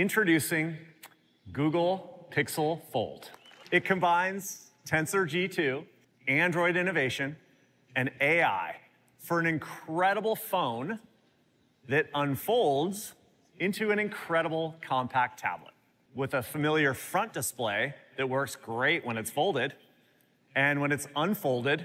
Introducing Google Pixel Fold. It combines Tensor G2, Android innovation, and AI for an incredible phone that unfolds into an incredible compact tablet with a familiar front display that works great when it's folded, and when it's unfolded,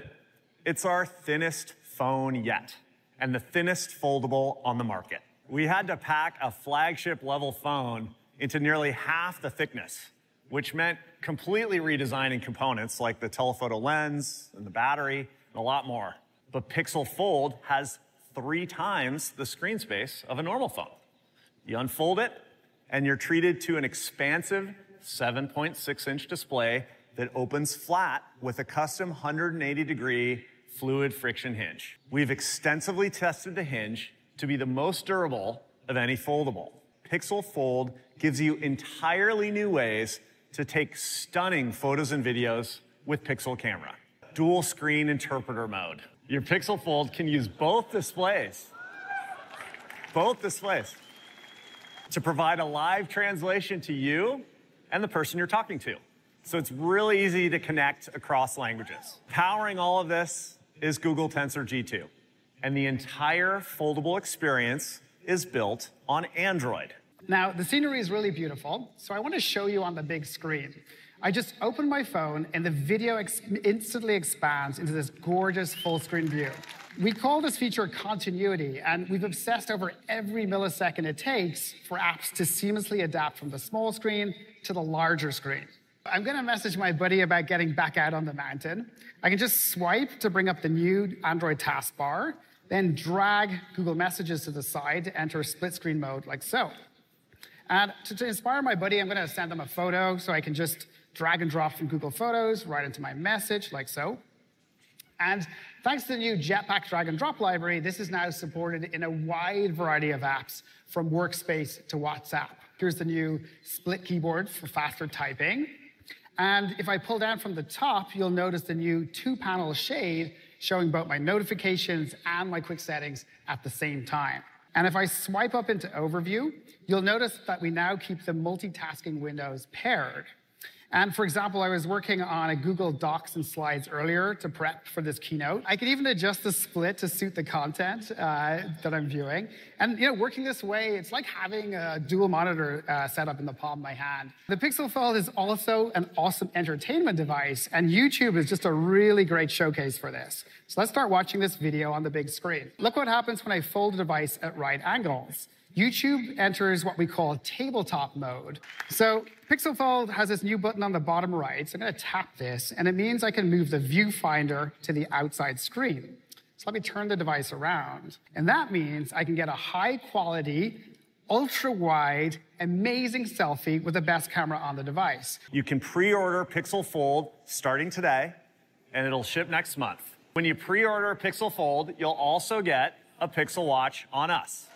it's our thinnest phone yet, and the thinnest foldable on the market. We had to pack a flagship level phone into nearly half the thickness, which meant completely redesigning components like the telephoto lens and the battery and a lot more. But Pixel Fold has 3 times the screen space of a normal phone. You unfold it, and you're treated to an expansive 7.6-inch display that opens flat with a custom 180-degree fluid friction hinge. We've extensively tested the hinge to be the most durable of any foldable. Pixel Fold gives you entirely new ways to take stunning photos and videos with Pixel Camera. Dual screen interpreter mode. Your Pixel Fold can use both displays. Both displays. To provide a live translation to you and the person you're talking to. So it's really easy to connect across languages. Powering all of this is Google Tensor G2. And the entire foldable experience is built on Android. Now, the scenery is really beautiful, so I want to show you on the big screen. I just open my phone, and the video instantly expands into this gorgeous full-screen view. We call this feature continuity, and we've obsessed over every millisecond it takes for apps to seamlessly adapt from the small screen to the larger screen. I'm going to message my buddy about getting back out on the mountain. I can just swipe to bring up the new Android taskbar, then drag Google Messages to the side to enter split screen mode like so. And to inspire my buddy, I'm going to send them a photo, so I can just drag and drop from Google Photos right into my message like so. And thanks to the new Jetpack drag and drop library, this is now supported in a wide variety of apps, from Workspace to WhatsApp. Here's the new split keyboard for faster typing. And if I pull down from the top, you'll notice the new 2-panel shade showing both my notifications and my quick settings at the same time. And if I swipe up into Overview, you'll notice that we now keep the multitasking windows paired. And for example, I was working on a Google Docs and Slides earlier to prep for this keynote. I could even adjust the split to suit the content that I'm viewing. And working this way, it's like having a dual monitor set up in the palm of my hand. The Pixel Fold is also an awesome entertainment device, and YouTube is just a really great showcase for this. So let's start watching this video on the big screen. Look what happens when I fold a device at right angles. YouTube enters what we call tabletop mode. So Pixel Fold has this new button on the bottom right. So I'm going to tap this, and it means I can move the viewfinder to the outside screen. So let me turn the device around. And that means I can get a high-quality, ultra-wide, amazing selfie with the best camera on the device. You can pre-order Pixel Fold starting today, and it'll ship next month. When you pre-order Pixel Fold, you'll also get a Pixel Watch on us.